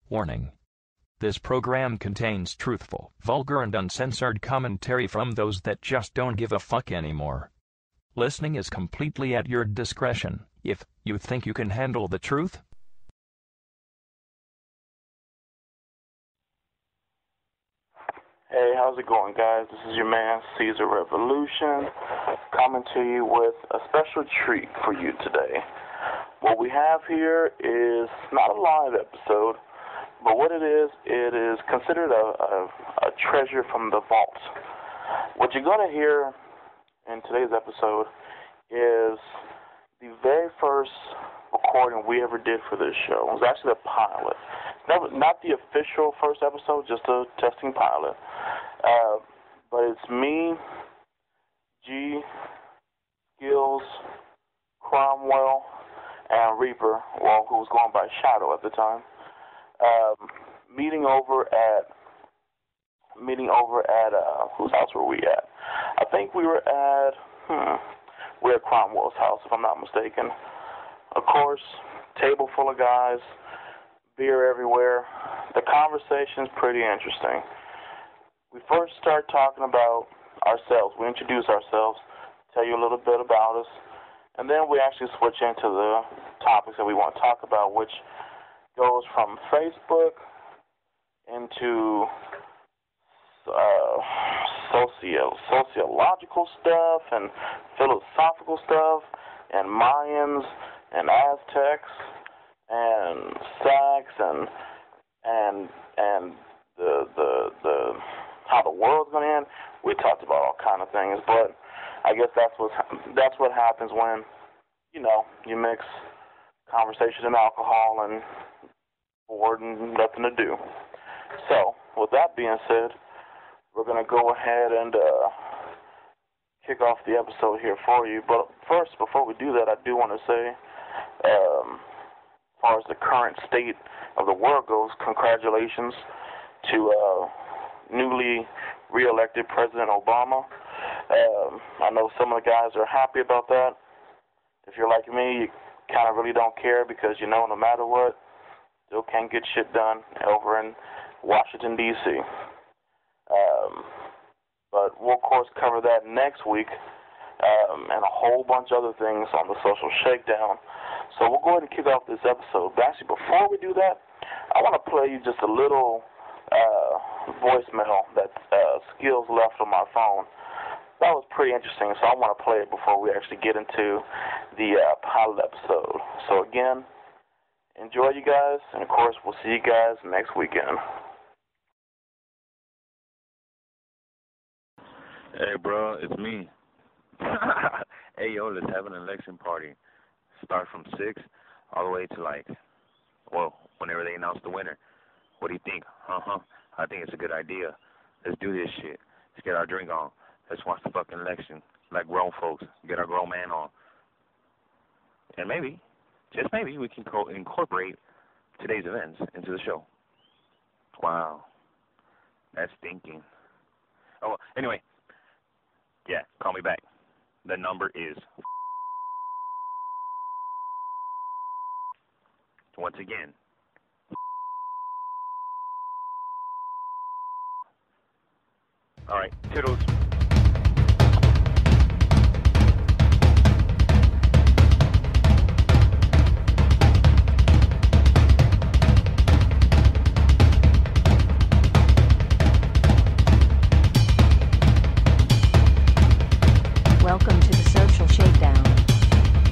Warning. This program contains truthful, vulgar, and uncensored commentary from those that just don't give a fuck anymore. Listening is completely at your discretion. If you think you can handle the truth, Hey, how's it going, guys? This is your man, Caesar Revolution, coming to you with a special treat for you today. What we have here is not a live episode, but what it is considered a treasure from the vault. What you're going to hear in today's episode is the very first recording we ever did for this show. It was actually a pilot. Not the official first episode, just a testing pilot. But it's me, G, Skills, Cromwell, and Reaper, well, who was going by Shadow at the time, meeting over at whose house were we at? I think we were at Cromwell's house, if I'm not mistaken. Of course, table full of guys, beer everywhere. The conversation's pretty interesting. We first start talking about ourselves. We introduce ourselves, tell you a little bit about us, and then we actually switch into the topics that we want to talk about, which goes from Facebook into sociological stuff and philosophical stuff and Mayans and Aztecs and sex and the how the world's going to end. We talked about all kind of things, but I guess that's what happens when, you mix conversation and alcohol and bored and nothing to do. So, with that being said, we're going to go ahead and kick off the episode here for you. But first, before we do that, I do want to say, as far as the current state of the world goes, congratulations to newly re-elected President Obama. I know some of the guys are happy about that. If you're like me, you kind of really don't care because no matter what, still can't get shit done over in Washington, D.C. But we'll, of course, cover that next week and a whole bunch of other things on the Social Shakedown. So we'll go ahead and kick off this episode. But actually, before we do that, I want to play you just a little voicemail that Skills left on my phone. That was pretty interesting, so I want to play it before we actually get into the pilot episode. So again, enjoy, you guys, and of course, we'll see you guys next weekend. Hey, bro, it's me. Hey, yo, let's have an election party. Start from 6 all the way to whenever they announce the winner. What do you think? I think it's a good idea. Let's do this shit. Let's get our drink on. Let's watch the fucking election like grown folks. Get our grown man on. And maybe, just maybe, we can incorporate today's events into the show. Wow. That's thinking. Oh, anyway. Yeah, call me back. The number is... Once again. All right, toodles. Welcome to the Social Shakedown.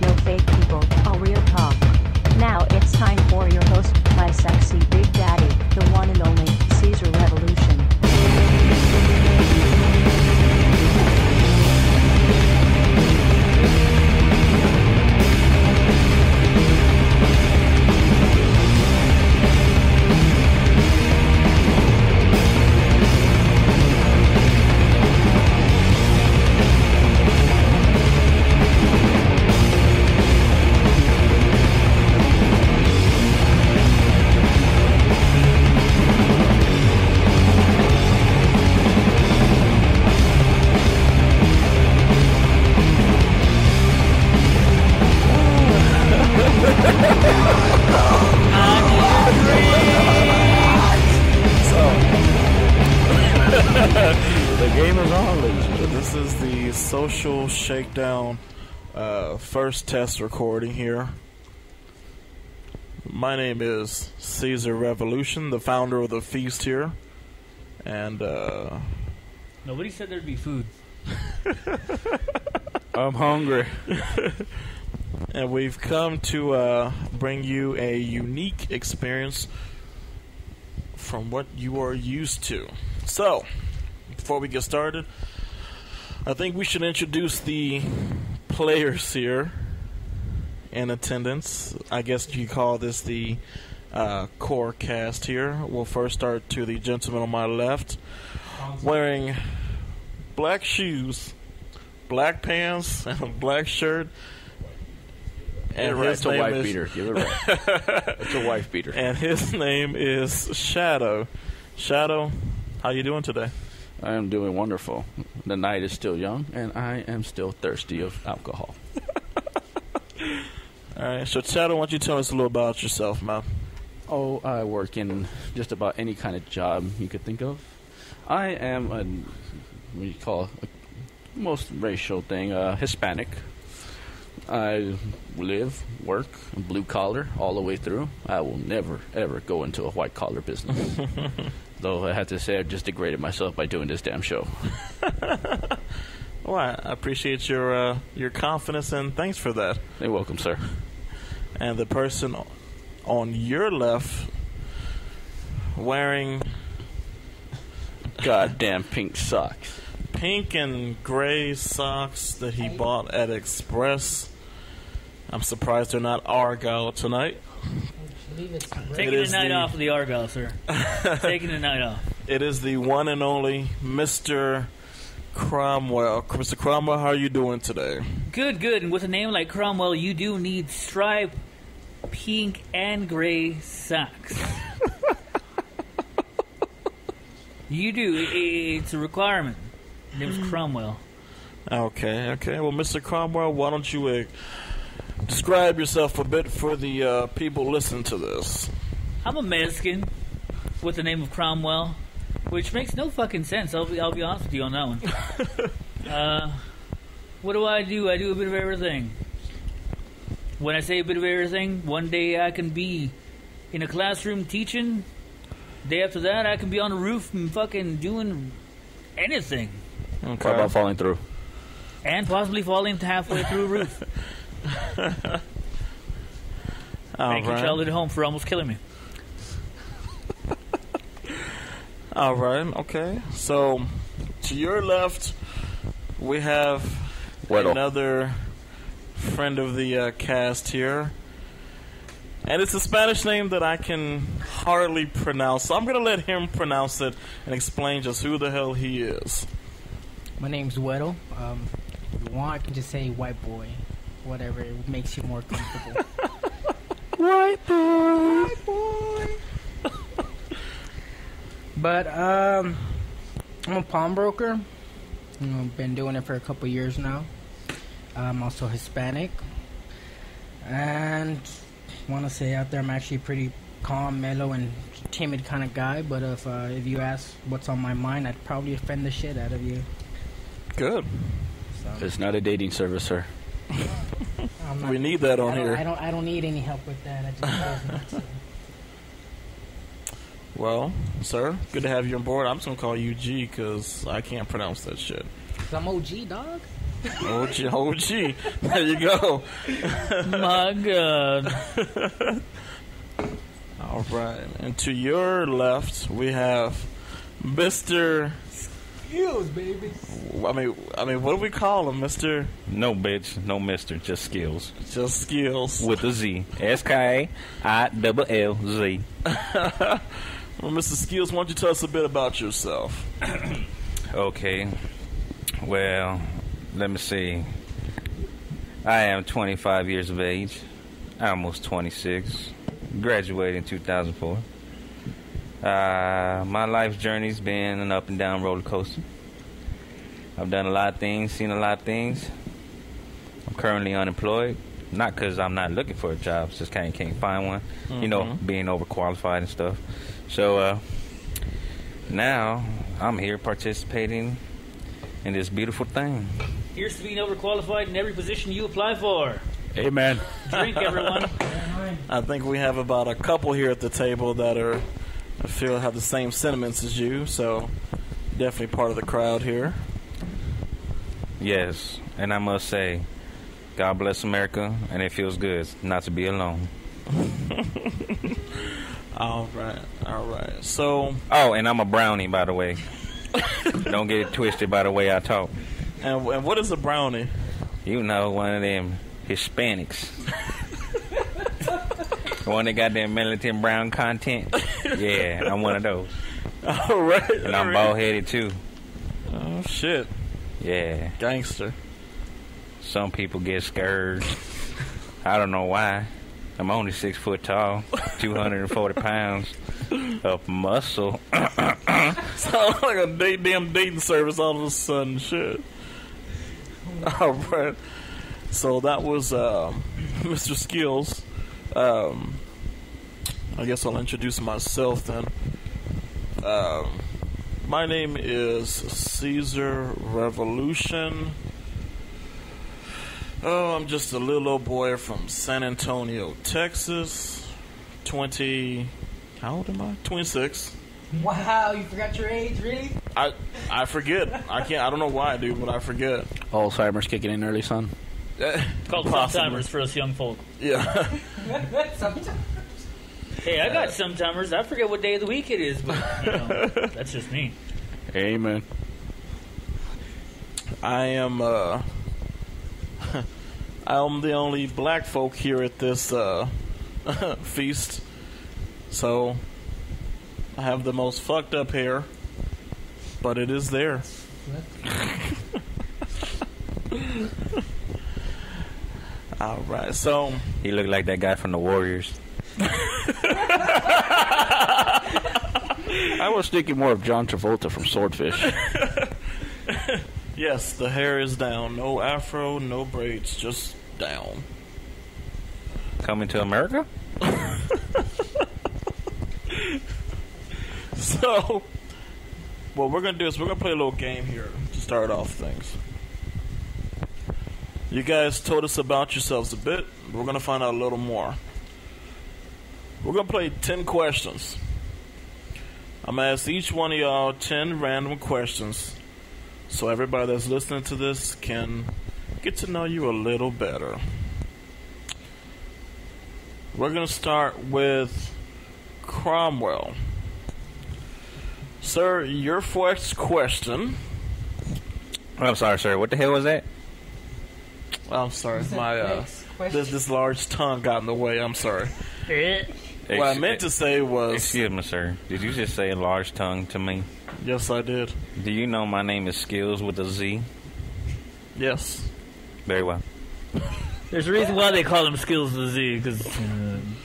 No fake people, all real talk. Now it's time for your host, my sexy big daddy, the one and only Caesar Revolution. Gamers on, ladies and gentlemen. This is the Social Shakedown first test recording here. My name is Caesar Revolution, the founder of the Feast here. And, Nobody said there'd be food. I'm hungry. And we've come to bring you a unique experience from what you are used to. So, before we get started, I think we should introduce the players here in attendance. I guess you call this the core cast here. We'll first start to the gentleman on my left, wearing black shoes, black pants, and a black shirt. And It's a wife beater. You're right. It's a wife beater. And his name is Shadow. Shadow, how you doing today? I am doing wonderful. The night is still young, and I am still thirsty of alcohol. All right, so Shadow, why don't you tell us a little about yourself, man? Oh, I work in just about any kind of job you could think of. I am what you call a most racial thing, Hispanic. I live, work, blue collar all the way through. I will never, ever go into a white collar business. Though I have to say I just degraded myself by doing this damn show. Well, I appreciate your confidence, and thanks for that. You're welcome, sir. And the person on your left wearing Goddamn pink socks. pink and gray socks that he bought at Express. I'm surprised they're not Argyle tonight. Taking the night off of the Argyle, sir. Taking the night off. It is the one and only Mr. Cromwell. Mr. Cromwell, how are you doing today? Good, good. And with a name like Cromwell, you do need striped pink and gray socks. You do. It's a requirement. His name's Cromwell. Okay. Well, Mr. Cromwell, why don't you describe yourself a bit for the people listening to this? I'm a Mexican with the name of Cromwell, which makes no fucking sense. I'll be honest with you on that one. What do? I do a bit of everything. When I say a bit of everything, one day I can be in a classroom teaching. Day after that, I can be on the roof and fucking doing anything. Okay. How about falling through? And possibly falling halfway through a roof. Thank you, child at home, for almost killing me. All right, okay. So, to your left, we have another friend of the cast here. And it's a Spanish name that I can hardly pronounce. So I'm going to let him pronounce it and explain just who the hell he is. My name's Weddle. If you want, I can just say white boy. Whatever, it makes you more comfortable. White boy. White boy. But, I'm a pawnbroker. I've been doing it for a couple years now. I'm also Hispanic. And want to say out there I'm actually pretty calm, mellow, and timid kind of guy. But if you ask what's on my mind, I'd probably offend the shit out of you. Good. So. It's not a dating service, sir. We need that on here. I don't need any help with that. I just don't. Well, sir, good to have you on board. I'm just going to call you G because I can't pronounce that shit. I'm OG, dog. OG. There you go. My God. All right. And to your left, we have Mr. Skills, baby. I mean, what do we call him, Mr.? No, bitch. No, mister. Just skills. Just Skills. With a Z. SKILLZ. Well, Mr. Skills, why don't you tell us a bit about yourself? Okay. Well, let me see. I am 25 years of age. Almost 26. Graduated in 2004. My life's journey's been an up and down roller coaster. I've done a lot of things, seen a lot of things. I'm currently unemployed. Not because I'm not looking for a job, just can't find one. Mm-hmm. You know, being overqualified and stuff. So now I'm here participating in this beautiful thing. Here's to being overqualified in every position you apply for. Amen. Drink, everyone. I think we have about a couple here at the table that I feel have the same sentiments as you, so definitely part of the crowd here. Yes, and I must say, God bless America, and it feels good not to be alone. All right. So, oh, and I'm a brownie, by the way. Don't get it twisted by the way I talk. And what is a brownie? You know, one of them Hispanics. The one that got that melanatin brown content. Yeah, I'm one of those. All right. And I'm bald-headed, too. Oh, shit. Yeah. Gangster. Some people get scared. I don't know why. I'm only 6 foot tall, 240 pounds of muscle. Sounds like a damn dating service all of a sudden. Shit. All right. So that was Mr. Skills. I guess I'll introduce myself then. My name is Caesar Revolution. Oh, I'm just a little old boy from San Antonio, Texas. How old am I? 26. Wow, you forgot your age, really? I forget. I don't know why I do, but I forget. Alzheimer's kicking in early, son. Called sometimers for us young folk. Yeah. Sometimes. Hey, I got sometimers. I forget what day of the week it is, but that's just me. Amen. I am I'm the only black folk here at this feast, so I have the most fucked up hair, but it is there. All right, so He looked like that guy from the Warriors. I was thinking more of John Travolta from Swordfish. yes, the hair is down. No afro, no braids, just down. Coming to America? So, what we're going to do is we're going to play a little game here to start off things. You guys told us about yourselves a bit. We're going to find out a little more. We're going to play 10 questions. I'm going to ask each one of y'all 10 random questions so everybody that's listening to this can get to know you a little better. We're going to start with Cromwell. Sir, your first question. I'm sorry, sir. What the hell was that? I'm sorry. My this large tongue got in the way. I'm sorry. What I meant to say was... Excuse me, sir. Did you just say a large tongue to me? Yes, I did. Do you know my name is Skills with a Z? Yes. Very well. There's a reason why they call him Skills with a Z, because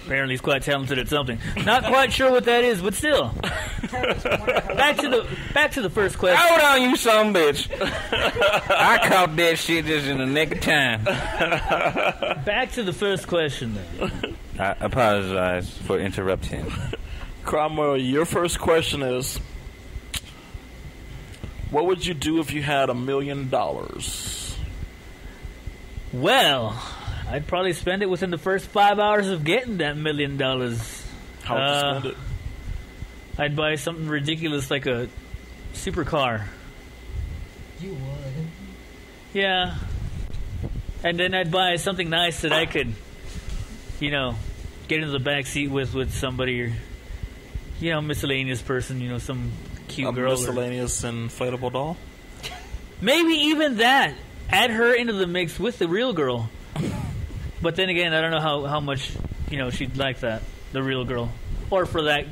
apparently he's quite talented at something. Not quite sure what that is, but still. Back to the first question. Hold on, you son bitch. I caught that shit just in the nick of time. Back to the first question, then. I apologize for interrupting. Cromwell, your first question is, what would you do if you had $1 million? Well, I'd probably spend it within the first 5 hours of getting that $1 million. How would you spend it? I'd buy something ridiculous like a supercar. You would. Yeah. And then I'd buy something nice that I could, get into the back seat with somebody, or, miscellaneous person, some cute girl. Miscellaneous inflatable doll? Maybe even that. Add her into the mix with the real girl. But then again, I don't know how much, she'd like that, the real girl. Or for that,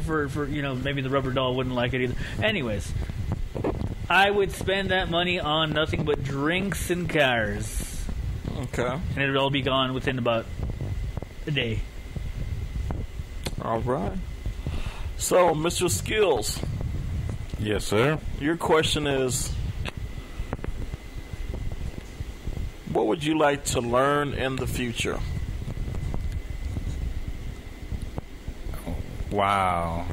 for maybe the rubber doll wouldn't like it either. Anyways, I would spend that money on nothing but drinks and cars. Okay. And it would all be gone within about a day. All right. So, Mr. Skills. Yes, sir. Your question is, what would you like to learn in the future? Wow.